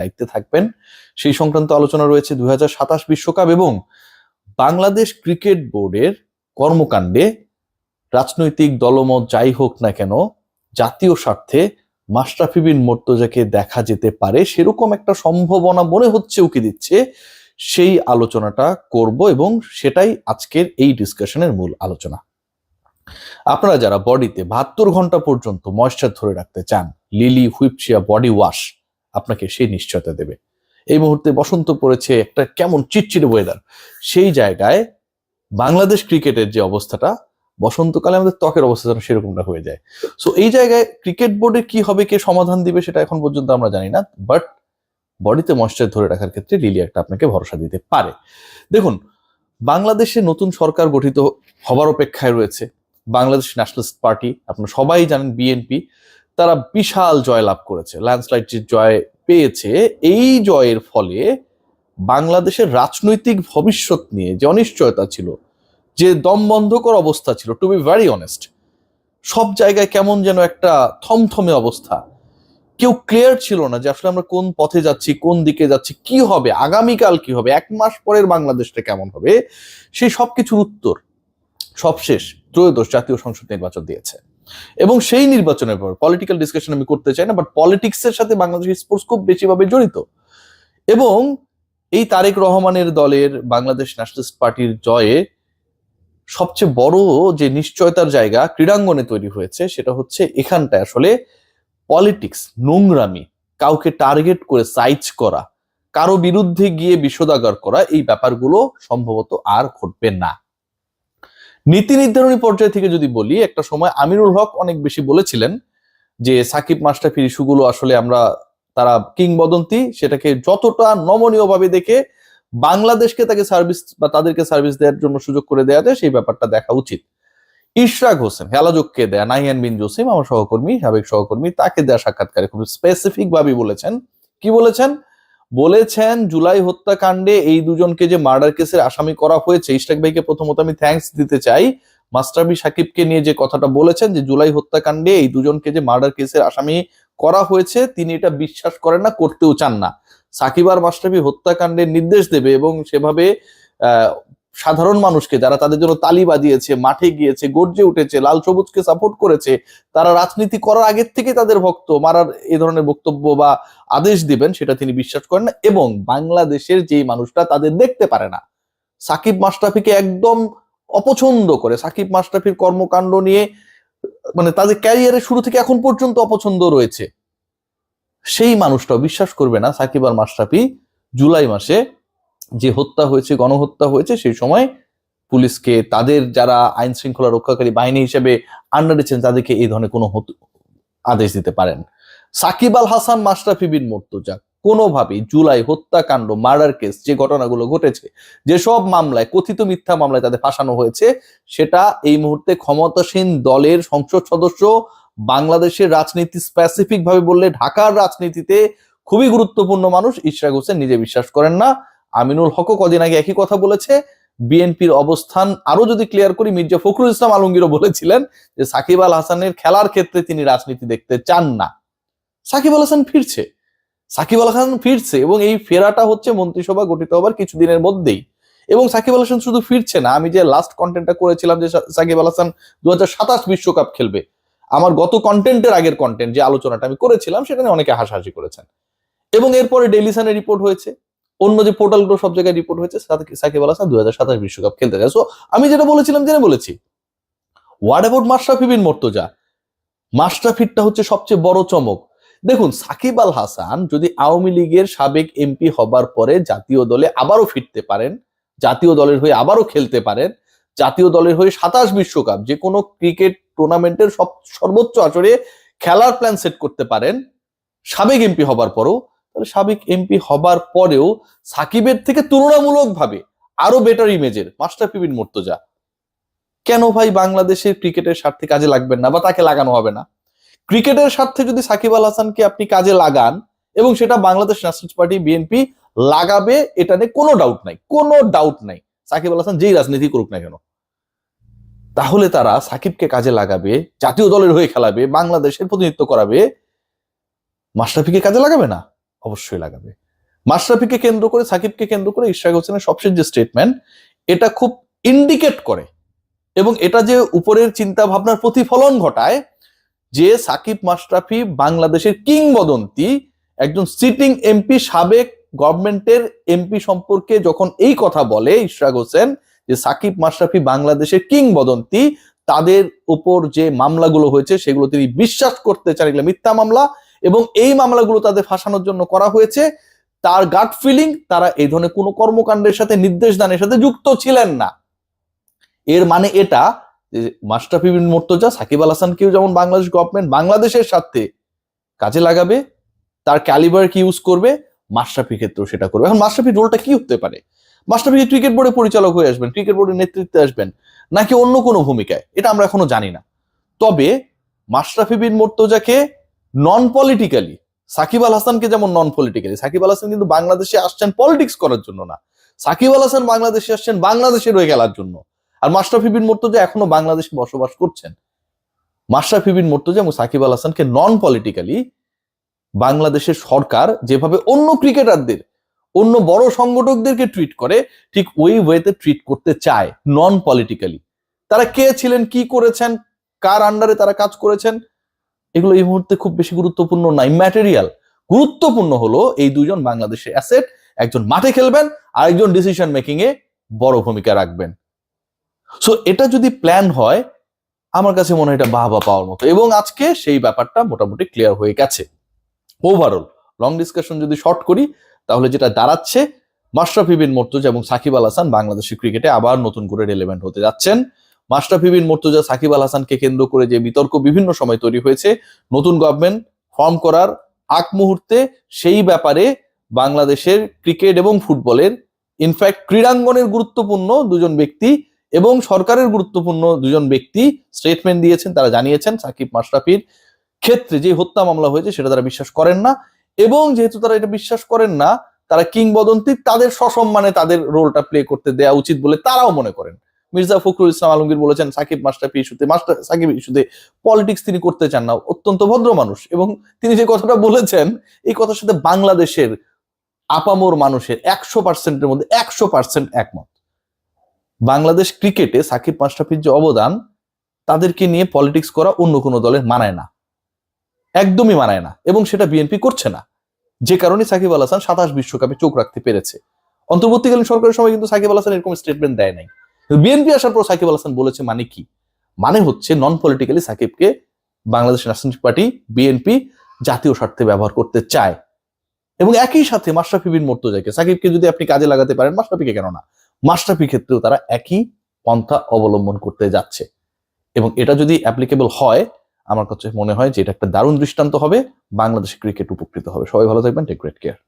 দায়িত্বে থাকবেন সেই সংক্রান্ত আলোচনা রয়েছে। 2027 বিশ্বকাপ এবং বাংলাদেশ ক্রিকেট বোর্ডের কর্মকাণ্ডে রাজনৈতিক দলমত যাই হোক না কেন জাতীয় স্বার্থে মাশরাফি বিন মুর্তজাকে দেখা যেতে পারে সেরকম একটা সম্ভাবনা মনে হচ্ছে, উকি দিচ্ছে। সেই আলোচনাটা করব এবং সেটাই আজকের এই ডিসকাশনের মূল আলোচনা। আপনারা যারা বডিতে 72 ঘন্টা পর্যন্ত ময়েশ্চার ধরে রাখতে চান, লিলি হুইপচিয়া বডি ওয়াশ আপনাকে সেই নিশ্চয়তা দেবে। এই মুহূর্তে বসন্ত পড়েছে, একটা কেমন চিটচিটে ওয়েদার, সেই জায়গায় বাংলাদেশ ক্রিকেটের যে অবস্থাটা, বসন্তকালে আমাদের ত্বকের অবস্থা যেন সেরকমটা হয়ে যায়। সো এই জায়গায় ক্রিকেট বোর্ডে কি হবে, কে সমাধান দিবে সেটা এখন পর্যন্ত আমরা জানি না, বাট বডিতে ময়েশ্চার ধরে রাখার ক্ষেত্রে লিলি একটা আপনাকে ভরসা দিতে পারে। দেখুন, বাংলাদেশে নতুন সরকার গঠিত হবার অপেক্ষায় রয়েছে বাংলাদেশ ন্যাশনালিস্ট পার্টি, আপনারা সবাই জানেন বিএনপি, তারা বিশাল জয় লাভ করেছে, ল্যান্ডস্লাইড যে জয় পেয়েছে, এই জয়ের ফলে বাংলাদেশের রাজনৈতিক ভবিষ্যৎ নিয়ে যে অনিশ্চয়তা ছিল, যে দমবন্ধকর অবস্থা ছিল, টু বি ভেরি অনেস্ট, সব জায়গায় কেমন যেন একটা থমথমে অবস্থা, কেউ ক্লিয়ার ছিল না যে আসলে আমরা কোন পথে যাচ্ছি, কোন দিকে যাচ্ছি, কি হবে আগামীকাল, কি হবে 1 মাস পরের বাংলাদেশটা কেমন হবে, সেই সবকিছুর উত্তর সবশেষ ত্রয়োদশ জাতীয় সংসদ নির্বাচন দিয়েছে। এবং সেই নির্বাচনের পর পলিটিক্যাল ডিসকাশন আমি করতে চাই না, বাট পলিটিক্সের সাথে বাংলাদেশ স্পোর্টস খুব বেশিভাবে জড়িত। এবং এই তারেক রহমানের দলের বাংলাদেশ ন্যাশনালিস্ট পার্টির জয়ে সবচেয়ে বড় যে নিশ্চয়তার জায়গা ক্রীড়াঙ্গনে তৈরি হয়েছে, সেটা হচ্ছে এখানটায় আসলে পলিটিক্স, নোংরামি, কাউকে টার্গেট করে সাইজ করা, কারো বিরুদ্ধে গিয়ে বিষোদাগার করা, এই ব্যাপারগুলো সম্ভবত আর ঘটবে না। নীতি নির্ধারণী পর্যায় থেকে যদি বলি, একটা সময় আমিনুল হক অনেক বেশি বলেছিলেন যে সাকিব মাশরাফির ইস্যুগুলো আসলে আমরা, তারা কিংবদন্তি, সেটাকে যতটা নমনীয় ভাবে দেখে বাংলাদেশকে তাকে সার্ভিস বা তাদেরকে সার্ভিস দেওয়ার জন্য সুযোগ করে দেওয়া যায়, সেই ব্যাপারটা দেখা উচিত। ইশরাক হোসেন হেলাযোগকে দেয়া, নাহিয়ান বিন জসিম আমার সহকর্মী, সাবেক সহকর্মী, তাকে দেয়া সাক্ষাৎকারে খুব স্পেসিফিক ভাবে বলেছেন, কি বলেছেন, বলেছেন জুলাই হত্যাকাণ্ডে এই দুজনকে যে মার্ডার কেসের আসামি করা হয়েছে, ইশরাক ভাইকে প্রথমত আমি থ্যাঙ্কস দিতে চাই। মাশরাফি সাকিবকে নিয়ে যে কথাটা বলেছেন যে জুলাই হত্যাকাণ্ডে এই দুজনকে যে মার্ডার কেসের আসামি করা হয়েছে, তিনি এটা বিশ্বাস করেন না, করতেও চান না। সাকিব আর মাশরাফি হত্যাকাণ্ডের নির্দেশ দেবে এবং সেভাবে সাধারণ মানুষকে, যারা তাদের জন্য তালি বাজিয়েছে, মাঠে গিয়েছে, গর্জে উঠেছে, লাল সবুজকে সাপোর্ট করেছে, তারা রাজনীতি করার আগের থেকে তাদের ভক্ত, মারার এ ধরনের বক্তব্য বা আদেশ দিবেন, সেটা তিনি বিশ্বাস করেন না। এবং বাংলাদেশের যেই মানুষটা তাদের দেখতে পারে না, সাকিব মাশরাফিকে একদম অপছন্দ করে, সাকিব মাশরাফির কর্মকাণ্ড নিয়ে মানে তাদের ক্যারিয়ারের শুরু থেকে এখন পর্যন্ত অপছন্দ রয়েছে, সেই মানুষটাও বিশ্বাস করবে না সাকিব আর মাশরাফি জুলাই মাসে যে হত্যা হয়েছে, গণহত্যা হয়েছে, সেই সময় পুলিশকে, তাদের যারা আইন শৃঙ্খলা রক্ষাকারী বাহিনী হিসেবে আন্ডারেছেন, তাদেরকে এই ধরনের কোনো আদেশ দিতে পারেন। সাকিব আল হাসান মাশরাফি বিন মুর্তজা কোনোভাবেই জুলাই হত্যাকাণ্ড, মার্ডার কেস, যে ঘটনাগুলো ঘটেছে, যেসব মামলায়, কথিত মিথ্যা মামলায় তাদের ফাঁসানো হয়েছে, সেটা এই মুহূর্তে ক্ষমতাসীন দলের সংসদ সদস্য, বাংলাদেশের রাজনীতি স্পেসিফিক ভাবে বললে ঢাকার রাজনীতিতে খুবই গুরুত্বপূর্ণ মানুষ ইশরাক হোসেন নিজে বিশ্বাস করেন না। আমিনুল হকও কদিন আগে একই কথা বলেছে। বিএনপির অবস্থান আরো যদি ক্লিয়ার করি, মির্জা ফখরুল ইসলাম আলমগীরও বলেছিলেন যে সাকিব আল হাসানের খেলার ক্ষেত্রে তিনি রাজনীতি দেখতে চান না। সাকিব আল হাসান ফিরছে, সাকিব আল হাসান ফিরছে এবং এই ফেরাটা হচ্ছে মন্ত্রিসভা গঠিত হবার কিছুদিনের মধ্যেই। এবং সাকিব আল হাসান শুধু ফিরছে না, আমি যে লাস্ট কন্টেন্টটা করেছিলাম যে সাকিব আল হাসান 2027 বিশ্বকাপ খেলবে, আমার গত কন্টেন্টের আগের কন্টেন্ট যে আলোচনাটা আমি করেছিলাম, সেখানে অনেকে হাসাহাসি করেছেন। এবং এরপরে ডেইলি সানের রিপোর্ট হয়েছে, অন্য যে পোর্টালগুলো সব জায়গায় রিপোর্ট হয়েছে, সাকিব আল হাসান 2027 বিশ্বকাপ খেলতে যায়। সো আমি যেটা বলেছিলাম জেনে বলেছি। হোয়াট অ্যাবাউট মাশরাফি বিন মুর্তজা? মাশরাফিরটা হচ্ছে সবচেয়ে বড় চমক। দেখুন, সাকিব আল হাসান যদি আওয়ামী লীগের সাবেক এমপি হবার পরে জাতীয় দলে আবারও ফিরতে পারেন, জাতীয় দলের হয়ে আবারও খেলতে পারেন, জাতীয় দলের হয়ে 27 বিশ্বকাপ, যে কোনো ক্রিকেট টুর্নামেন্টের সর্বোচ্চ আসরে খেলার প্ল্যান সেট করতে পারেন সাবেক এমপি হবার পরেও, তাহলে সাবেক এমপি হবার পরেও সাকিবের থেকে তুলনামূলকভাবে আরো বেটার ইমেজের মাশরাফি বিন মুর্তজা কেন ভাই বাংলাদেশের ক্রিকেটের স্বার্থে কাজে লাগবেন না, বা তাকে লাগানো হবে না? ক্রিকেটের স্বার্থে যদি সাকিব আল হাসানকে আপনি কাজে লাগান, এবং সেটা বাংলাদেশ ন্যাশনালিস্ট পার্টি বিএনপি লাগাবে, এটা নিয়ে কোনো ডাউট নাই, কোনো ডাউট নাই। সাকিব আল হাসান যেই রাজনীতি করুক না কেন, তাহলে তারা সাকিবকে কাজে লাগাবে, জাতীয় দলের হয়ে খেলাবে, বাংলাদেশের প্রতিনিধিত্ব করাবে, মাশরাফিকে কাজে লাগাবে না। অবশ্যই লাগাবে। মাশরাফিকে কেন্দ্র করে, সাকিবকে কেন্দ্র করে ইশরাক হোসেনের সবশেষ যে স্টেটমেন্ট, এটা খুব ইন্ডিকেট করে এবং এটা যে উপরের চিন্তা ভাবনার প্রতিফলন ঘটায় যে সাকিব মাশরাফি বাংলাদেশের কিংবদন্তি, একজন সিটিং এমপি, সাবেক গভর্নমেন্টের এমপি সম্পর্কে যখন এই কথা বলে ইশরাক হোসেন যে সাকিব মাশরাফি বাংলাদেশের কিংবদন্তি, তাদের উপর যে মামলাগুলো হয়েছে সেগুলো তিনি বিশ্বাস করতে চান এগুলো মিথ্যা মামলা এবং এই মামলাগুলো তাদের ফাঁসানোর জন্য করা হয়েছে, তার গাট ফিলিং তারা এই ধরনের কোনো কর্মকাণ্ডের সাথে, নির্দেশ দানের সাথে যুক্ত ছিলেন না। এর মানে এটা যে মাশরাফি বিন মুর্তজা সাকিব আল হাসানকেও যেমন বাংলাদেশ গভর্নমেন্ট বাংলাদেশের সাথে কাজে লাগাবে, তার ক্যালিবার কি ইউজ করবে, মাশরাফি ক্ষেত্রেও সেটা করবে। এখন মাশরাফির রোলটা কি হতে পারে? মাশরাফি ক্রিকেট বোর্ডে পরিচালক হয়ে আসবেন, ক্রিকেট বোর্ডের নেতৃত্বে আসবেন, নাকি অন্য কোনো ভূমিকায়, এটা আমরা এখনো জানি না। তবে মাশরাফি বিন মুর্তজাকে নন পলিটিক্যালি, সাকিব আল হাসানকে যেমন নন পলিটিক্যালি, সাকিব আল হাসান কিন্তু বাংলাদেশে আসছেন পলিটিক্স করার জন্য না, সাকিব আল হাসান বাংলাদেশে আসছেন বাংলাদেশের হয়ে খেলার জন্য। আর মাশরাফি বিন মুর্তজা এখনো বাংলাদেশে বসবাস করছেন। মাশরাফি বিন মুর্তজা এবং সাকিব আল হাসানকে নন পলিটিক্যালি বাংলাদেশের সরকার যেভাবে অন্য ক্রিকেটারদের, অন্য বড় সংগঠকদেরকে ট্রিট করে, ঠিক ওই ওয়েতে ট্রিট করতে চায়, নন পলিটিক্যালি। তারা কে ছিলেন, কি করেছেন, কার আন্ডারে তারা কাজ করেছেন, এগুলো এই মুহূর্তে খুব বেশি গুরুত্বপূর্ণ না, ইম্যাটেরিয়াল। গুরুত্বপূর্ণ হলো এই দুজন বাংলাদেশের অ্যাসেট, একজন মাঠে খেলবেন আর একজন ডিসিশন মেকিং এ বড় ভূমিকা রাখবেন। সো এটা যদি প্ল্যান হয়, আমার কাছে মনে হয় এটা বাহবা পাওয়ার মতো, এবং আজকে সেই ব্যাপারটা মোটামুটি ক্লিয়ার হয়ে গেছে। ওভারঅল লং ডিসকাশন যদি শর্ট করি, তাহলে যেটা দাঁড়াচ্ছে, মাশরাফি বিন মুর্তজা এবং সাকিব আল হাসান বাংলাদেশের ক্রিকেটে আবার নতুন করে রেলেভেন্ট হতে যাচ্ছেন। মাশরাফি বিন মুর্তজা, সাকিব আল হাসানকে কেন্দ্র করে যে বিতর্ক বিভিন্ন সময় তৈরি হয়েছে, নতুন গভর্নমেন্ট ফর্ম করার আগ মুহূর্তে সেই ব্যাপারে বাংলাদেশের ক্রিকেট এবং ফুটবলের, ইনফ্যাক্ট ক্রীড়াঙ্গনের গুরুত্বপূর্ণ দুজন ব্যক্তি এবং সরকারের গুরুত্বপূর্ণ দুজন ব্যক্তি স্টেটমেন্ট দিয়েছেন। তারা জানিয়েছেন সাকিব মাশরাফির ক্ষেত্রে যে হত্যা মামলা হয়েছে সেটা তারা বিশ্বাস করেন না, এবং যেহেতু তারা এটা বিশ্বাস করেন না, তারা কিংবদন্তি, তাদের সসম্মানে তাদের রোলটা প্লে করতে দেওয়া উচিত বলে তারাও মনে করেন। মির্জা ফখরুল ইসলাম আলমগীর বলেছেন সাকিব মাশরাফি ইস্যুতে, সাকিব ইস্যুতে পলিটিক্স তিনি করতে চান না, অত্যন্ত ভদ্র মানুষ, এবং তিনি যে কথাটা বলেছেন এই কথার সাথে বাংলাদেশের আপামর মানুষের 100%-এর মধ্যে 100% একমত। বাংলাদেশ ক্রিকেটে সাকিব মাশরাফির যে অবদান, তাদেরকে নিয়ে পলিটিক্স করা অন্য কোনো দলের মানায় না, একদমই মানায় না, এবং সেটা বিএনপি করছে না, যে কারণে সাকিব আল হাসান 27 বিশ্বকাপে চোখ রাখতে পেরেছে। অন্তর্বর্তীকালীন সরকারের সময় কিন্তু সাকিব আল হাসান এরকম স্টেটমেন্ট দেয় নাই। বিএনপি আসার পর সাকিব আল হাসান বলেছে, মানে কি? মানে হচ্ছে নন পলিটিক্যালি সাকিবকে বাংলাদেশ ন্যাশনাল পার্টি, বিএনপি জাতীয় স্বার্থে ব্যবহার করতে চায়, এবং একই সাথে মাশরাফি বিন মুর্তজাকে, সাকিবকে যদি আপনি কাজে লাগাতে পারেন, মাশরাফিকে কেন না, মাশরাফি ক্ষেত্রেও তারা একই পন্থা অবলম্বন করতে যাচ্ছে। এবং এটা যদি অ্যাপ্লিকেবল হয়, আমার কাছে মনে হয় যে এটা একটা দারুণ দৃষ্টান্ত হবে, বাংলাদেশ ক্রিকেট উপকৃত হবে। সবাই ভালো থাকবেন, টেক গ্রেট কেয়ার।